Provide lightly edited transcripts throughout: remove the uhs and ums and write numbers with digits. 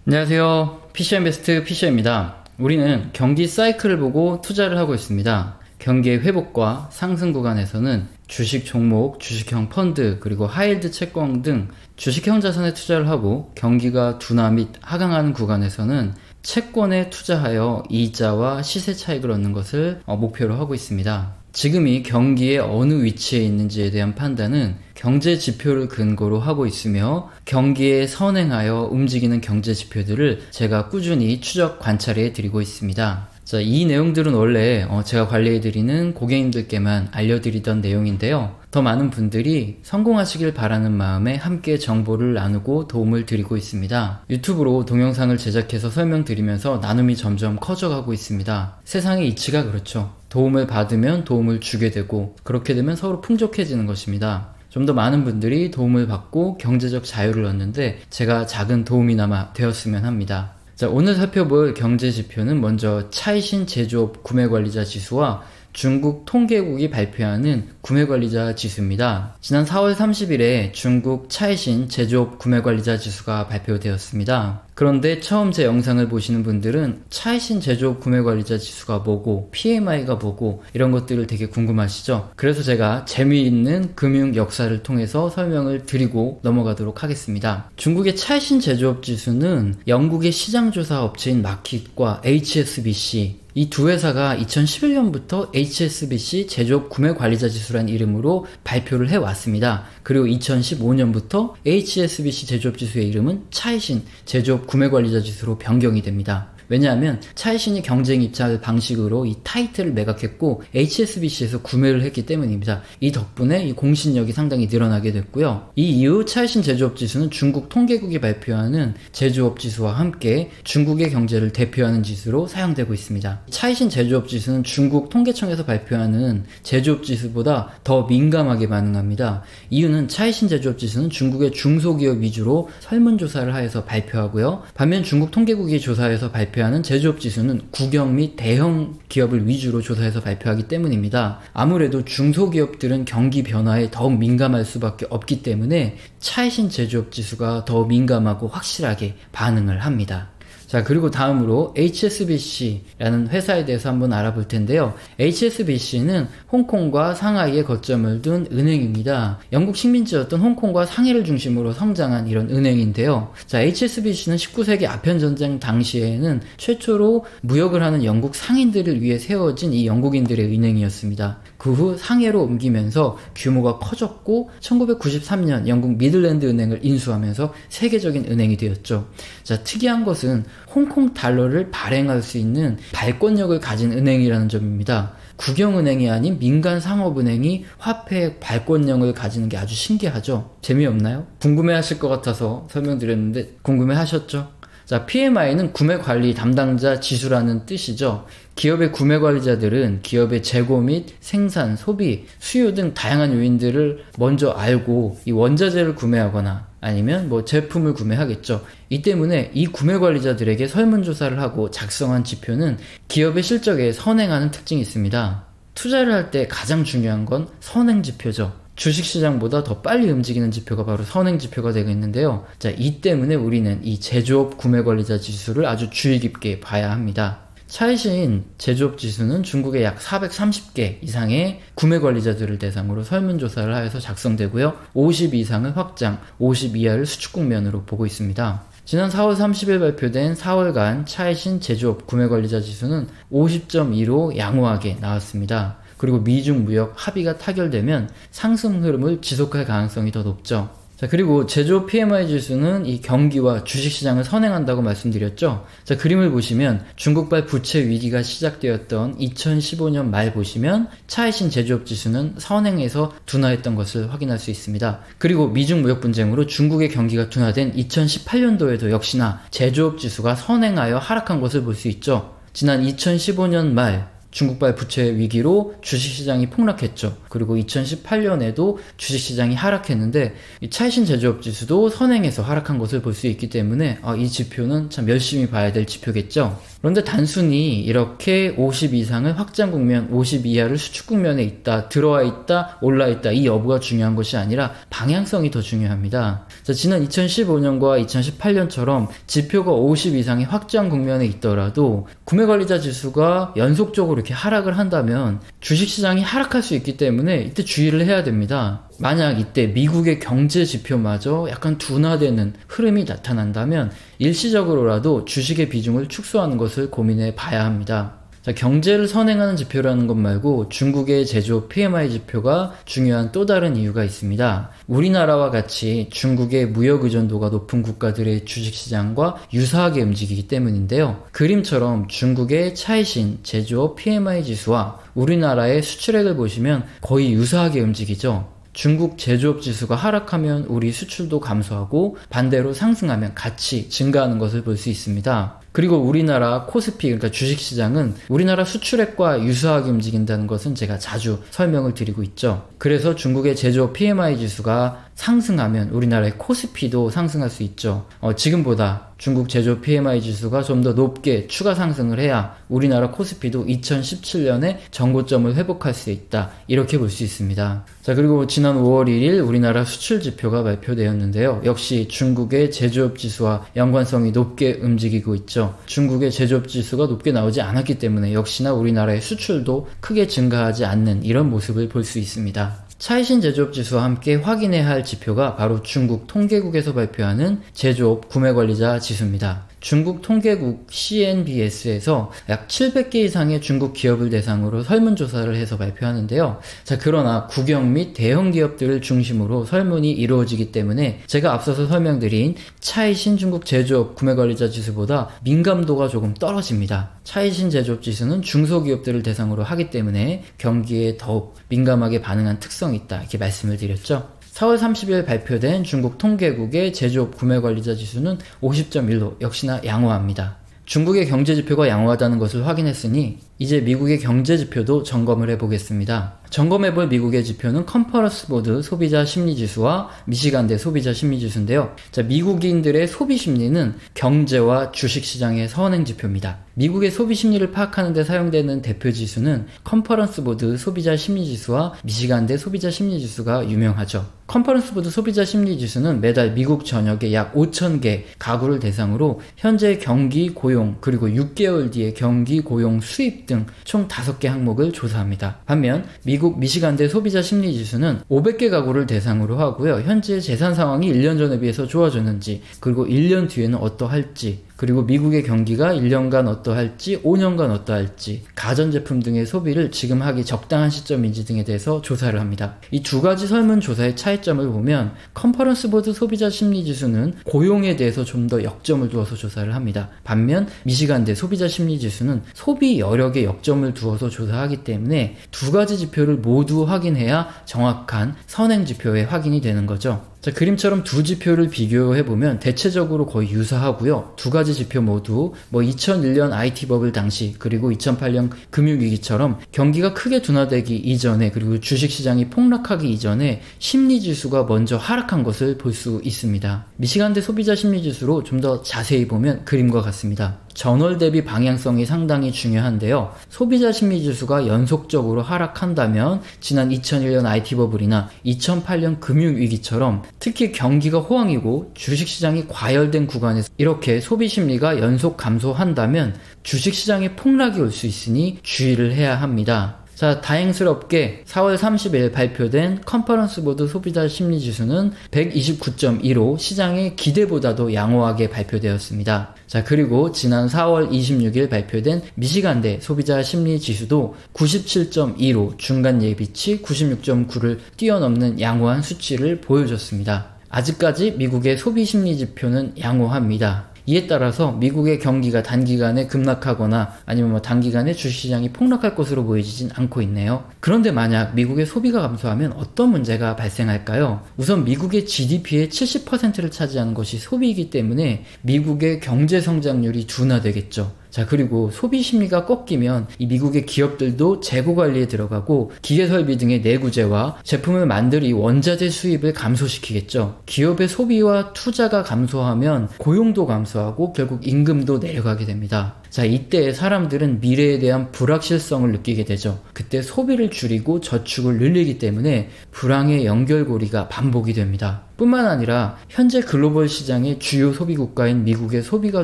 안녕하세요. PC인베스트 PC입니다. 우리는 경기 사이클을 보고 투자를 하고 있습니다. 경기의 회복과 상승 구간에서는 주식 종목, 주식형 펀드, 그리고 하이힐드 채권 등 주식형 자산에 투자를 하고, 경기가 둔화 및 하강하는 구간에서는 채권에 투자하여 이자와 시세 차익을 얻는 것을 목표로 하고 있습니다. 지금이 경기의 어느 위치에 있는지에 대한 판단은 경제 지표를 근거로 하고 있으며, 경기에 선행하여 움직이는 경제 지표들을 제가 꾸준히 추적 관찰해 드리고 있습니다. 자, 이 내용들은 원래 제가 관리해드리는 고객님들께만 알려드리던 내용인데요. 더 많은 분들이 성공하시길 바라는 마음에 함께 정보를 나누고 도움을 드리고 있습니다. 유튜브로 동영상을 제작해서 설명드리면서 나눔이 점점 커져가고 있습니다. 세상의 이치가 그렇죠. 도움을 받으면 도움을 주게 되고, 그렇게 되면 서로 풍족해지는 것입니다. 좀 더 많은 분들이 도움을 받고 경제적 자유를 얻는데 제가 작은 도움이나마 되었으면 합니다. 자, 오늘 살펴볼 경제 지표는 먼저 차이신 제조업 구매관리자 지수와 중국 통계국이 발표하는 구매관리자 지수입니다. 지난 4월 30일에 중국 차이신 제조업 구매관리자 지수가 발표되었습니다. 그런데 처음 제 영상을 보시는 분들은 차이신 제조업 구매관리자 지수가 뭐고 PMI가 뭐고 이런 것들을 되게 궁금하시죠? 그래서 제가 재미있는 금융 역사를 통해서 설명을 드리고 넘어가도록 하겠습니다. 중국의 차이신 제조업 지수는 영국의 시장조사 업체인 마킷과 HSBC, 이 두 회사가 2011년부터 HSBC 제조업 구매관리자 지수라는 이름으로 발표를 해왔습니다. 그리고 2015년부터 HSBC 제조업 지수의 이름은 차이신 제조업 구매관리자 지수로 변경이 됩니다. 왜냐하면 차이신이 경쟁 입찰 방식으로 이 타이틀을 매각했고 HSBC에서 구매를 했기 때문입니다. 이 덕분에 이 공신력이 상당히 늘어나게 됐고요. 이 이후 차이신 제조업 지수는 중국 통계국이 발표하는 제조업 지수와 함께 중국의 경제를 대표하는 지수로 사용되고 있습니다. 차이신 제조업 지수는 중국 통계청에서 발표하는 제조업 지수보다 더 민감하게 반응합니다. 이유는 차이신 제조업 지수는 중국의 중소기업 위주로 설문조사를 하여서 발표하고요. 반면 중국 통계국이 조사해서 발표하는 제조업 지수는 국영 및 대형 기업을 위주로 조사해서 발표하기 때문입니다. 아무래도 중소기업들은 경기 변화에 더욱 민감할 수밖에 없기 때문에 차이신 제조업 지수가 더 민감하고 확실하게 반응을 합니다. 자, 그리고 다음으로 HSBC라는 회사에 대해서 한번 알아볼 텐데요. HSBC는 홍콩과 상하이에 거점을 둔 은행입니다. 영국 식민지였던 홍콩과 상해를 중심으로 성장한 이런 은행인데요. 자, HSBC는 19세기 아편전쟁 당시에는 최초로 무역을 하는 영국 상인들을 위해 세워진 이 영국인들의 은행이었습니다. 그 후 상해로 옮기면서 규모가 커졌고 1993년 영국 미들랜드 은행을 인수하면서 세계적인 은행이 되었죠. 자, 특이한 것은 홍콩 달러를 발행할 수 있는 발권력을 가진 은행이라는 점입니다. 국영은행이 아닌 민간 상업은행이 화폐의 발권력을 가지는 게 아주 신기하죠? 재미없나요? 궁금해하실 것 같아서 설명드렸는데 궁금해하셨죠? 자, PMI는 구매관리 담당자 지수라는 뜻이죠. 기업의 구매관리자들은 기업의 재고 및 생산, 소비, 수요 등 다양한 요인들을 먼저 알고 이 원자재를 구매하거나 아니면 제품을 구매하겠죠. 이 때문에 이 구매관리자들에게 설문조사를 하고 작성한 지표는 기업의 실적에 선행하는 특징이 있습니다. 투자를 할 때 가장 중요한 건 선행지표죠. 주식시장보다 더 빨리 움직이는 지표가 바로 선행지표가 되겠는데요. 자, 이 때문에 우리는 이 제조업 구매관리자 지수를 아주 주의 깊게 봐야 합니다. 차이신 제조업 지수는 중국의 약 430개 이상의 구매관리자들을 대상으로 설문조사를 하여서 작성되고요. 50 이상을 확장, 50 이하를 수축국면으로 보고 있습니다. 지난 4월 30일 발표된 4월간 차이신 제조업 구매관리자 지수는 50.2로 양호하게 나왔습니다. 그리고 미중 무역 합의가 타결되면 상승 흐름을 지속할 가능성이 더 높죠. 자, 그리고 제조업 PMI 지수는 이 경기와 주식시장을 선행한다고 말씀드렸죠. 자, 그림을 보시면 중국발 부채 위기가 시작되었던 2015년 말 보시면 차이신 제조업 지수는 선행해서 둔화했던 것을 확인할 수 있습니다. 그리고 미중 무역 분쟁으로 중국의 경기가 둔화된 2018년도에도 역시나 제조업 지수가 선행하여 하락한 것을 볼 수 있죠. 지난 2015년 말 중국발 부채 위기로 주식시장이 폭락했죠. 그리고 2018년에도 주식시장이 하락했는데 이 차이신 제조업 지수도 선행해서 하락한 것을 볼 수 있기 때문에 이 지표는 참 열심히 봐야 될 지표겠죠. 그런데 단순히 이렇게 50 이상을 확장 국면, 50 이하를 수축 국면에 있다, 들어와 있다, 올라 있다, 이 여부가 중요한 것이 아니라 방향성이 더 중요합니다. 자, 지난 2015년과 2018년처럼 지표가 50 이상의 확장 국면에 있더라도 구매관리자 지수가 연속적으로 이렇게 하락을 한다면 주식시장이 하락할 수 있기 때문에 이때 주의를 해야 됩니다. 만약 이때 미국의 경제 지표마저 약간 둔화되는 흐름이 나타난다면 일시적으로라도 주식의 비중을 축소하는 것을 고민해 봐야 합니다. 자, 경제를 선행하는 지표라는 것 말고 중국의 제조업 PMI 지표가 중요한 또 다른 이유가 있습니다. 우리나라와 같이 중국의 무역 의존도가 높은 국가들의 주식시장과 유사하게 움직이기 때문인데요. 그림처럼 중국의 차이신 제조업 PMI 지수와 우리나라의 수출액을 보시면 거의 유사하게 움직이죠. 중국 제조업 지수가 하락하면 우리 수출도 감소하고 반대로 상승하면 같이 증가하는 것을 볼 수 있습니다. 그리고 우리나라 코스피, 그러니까 주식시장은 우리나라 수출액과 유사하게 움직인다는 것은 제가 자주 설명을 드리고 있죠. 그래서 중국의 제조업 PMI 지수가 상승하면 우리나라의 코스피도 상승할 수 있죠. 지금보다 중국 제조업 PMI 지수가 좀 더 높게 추가 상승을 해야 우리나라 코스피도 2017년에 정고점을 회복할 수 있다, 이렇게 볼 수 있습니다. 자, 그리고 지난 5월 1일 우리나라 수출 지표가 발표되었는데요. 역시 중국의 제조업 지수와 연관성이 높게 움직이고 있죠. 중국의 제조업 지수가 높게 나오지 않았기 때문에 역시나 우리나라의 수출도 크게 증가하지 않는 이런 모습을 볼 수 있습니다. 차이신 제조업 지수와 함께 확인해야 할 지표가 바로 중국 통계국에서 발표하는 제조업 구매관리자 지수입니다. 중국 통계국 CNBS에서 약 700개 이상의 중국 기업을 대상으로 설문조사를 해서 발표하는데요. 자, 그러나 국영 및 대형 기업들을 중심으로 설문이 이루어지기 때문에 제가 앞서서 설명드린 차이신 중국 제조업 구매관리자 지수보다 민감도가 조금 떨어집니다. 차이신 제조업 지수는 중소기업들을 대상으로 하기 때문에 경기에 더욱 민감하게 반응한 특성이 있다, 이렇게 말씀을 드렸죠. 4월 30일 발표된 중국 통계국의 제조업 구매관리자 지수는 50.1로 역시나 양호합니다. 중국의 경제지표가 양호하다는 것을 확인했으니 이제 미국의 경제지표도 점검을 해보겠습니다. 점검해볼 미국의 지표는 컨퍼런스 보드 소비자 심리지수와 미시간대 소비자 심리지수인데요. 자, 미국인들의 소비 심리는 경제와 주식시장의 선행 지표입니다. 미국의 소비 심리를 파악하는 데 사용되는 대표 지수는 컨퍼런스 보드 소비자 심리지수와 미시간대 소비자 심리지수가 유명하죠. 컨퍼런스 보드 소비자 심리지수는 매달 미국 전역에 약 5,000개 가구를 대상으로 현재 경기 고용, 그리고 6개월 뒤에 경기 고용 수입 등 총 5개 항목을 조사합니다. 반면 미국 미시간대 소비자 심리지수는 500개 가구를 대상으로 하고요. 현재 재산 상황이 1년 전에 비해서 좋아졌는지, 그리고 1년 뒤에는 어떠할지, 그리고 미국의 경기가 1년간 어떠할지, 5년간 어떠할지, 가전제품 등의 소비를 지금 하기 적당한 시점인지 등에 대해서 조사를 합니다. 이 두 가지 설문조사의 차이점을 보면 컨퍼런스 보드 소비자 심리지수는 고용에 대해서 좀 더 역점을 두어서 조사를 합니다. 반면 미시간대 소비자 심리지수는 소비 여력에 역점을 두어서 조사하기 때문에 두 가지 지표를 모두 확인해야 정확한 선행지표의 확인이 되는 거죠. 자, 그림처럼 두 지표를 비교해보면 대체적으로 거의 유사하고요. 두 가지 지표 모두 2001년 IT 버블 당시, 그리고 2008년 금융위기처럼 경기가 크게 둔화되기 이전에, 그리고 주식시장이 폭락하기 이전에 심리지수가 먼저 하락한 것을 볼 수 있습니다. 미시간대 소비자 심리지수로 좀 더 자세히 보면 그림과 같습니다. 전월 대비 방향성이 상당히 중요한데요. 소비자 심리지수가 연속적으로 하락한다면 지난 2001년 IT 버블이나 2008년 금융위기처럼 특히 경기가 호황이고 주식시장이 과열된 구간에서 이렇게 소비 심리가 연속 감소한다면 주식시장에 폭락이 올 수 있으니 주의를 해야 합니다. 자, 다행스럽게 4월 30일 발표된 컨퍼런스 보드 소비자 심리지수는 129.2로 시장의 기대보다도 양호하게 발표되었습니다. 자, 그리고 지난 4월 26일 발표된 미시간대 소비자 심리지수도 97.2로 중간 예비치 96.9를 뛰어넘는 양호한 수치를 보여줬습니다. 아직까지 미국의 소비 심리 지표는 양호합니다. 이에 따라서 미국의 경기가 단기간에 급락하거나 아니면 단기간에 주식시장이 폭락할 것으로 보이진 않고 있네요. 그런데 만약 미국의 소비가 감소하면 어떤 문제가 발생할까요? 우선 미국의 GDP의 70%를 차지하는 것이 소비이기 때문에 미국의 경제 성장률이 둔화되겠죠. 자, 그리고 소비 심리가 꺾이면 이 미국의 기업들도 재고 관리에 들어가고 기계 설비 등의 내구재와 제품을 만들 이 원자재 수입을 감소시키겠죠. 기업의 소비와 투자가 감소하면 고용도 감소하고 결국 임금도 내려가게 됩니다. 자, 이때 사람들은 미래에 대한 불확실성을 느끼게 되죠. 그때 소비를 줄이고 저축을 늘리기 때문에 불황의 연결고리가 반복이 됩니다. 뿐만 아니라 현재 글로벌 시장의 주요 소비 국가인 미국의 소비가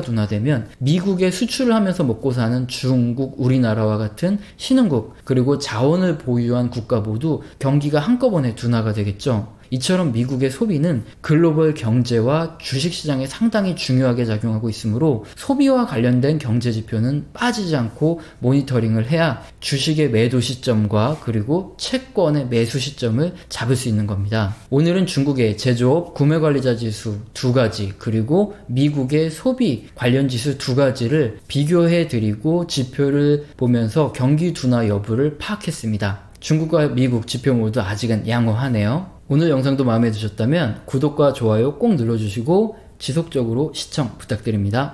둔화되면 미국에 수출을 하면서 먹고 사는 중국, 우리나라와 같은 신흥국, 그리고 자원을 보유한 국가 모두 경기가 한꺼번에 둔화가 되겠죠. 이처럼 미국의 소비는 글로벌 경제와 주식시장에 상당히 중요하게 작용하고 있으므로 소비와 관련된 경제지표는 빠지지 않고 모니터링을 해야 주식의 매도 시점과 그리고 채권의 매수 시점을 잡을 수 있는 겁니다. 오늘은 중국의 제조업 구매관리자 지수 2가지 그리고 미국의 소비 관련 지수 2가지를 비교해 드리고 지표를 보면서 경기 둔화 여부를 파악했습니다. 중국과 미국 지표 모두 아직은 양호하네요. 오늘 영상도 마음에 드셨다면 구독과 좋아요 꼭 눌러주시고 지속적으로 시청 부탁드립니다.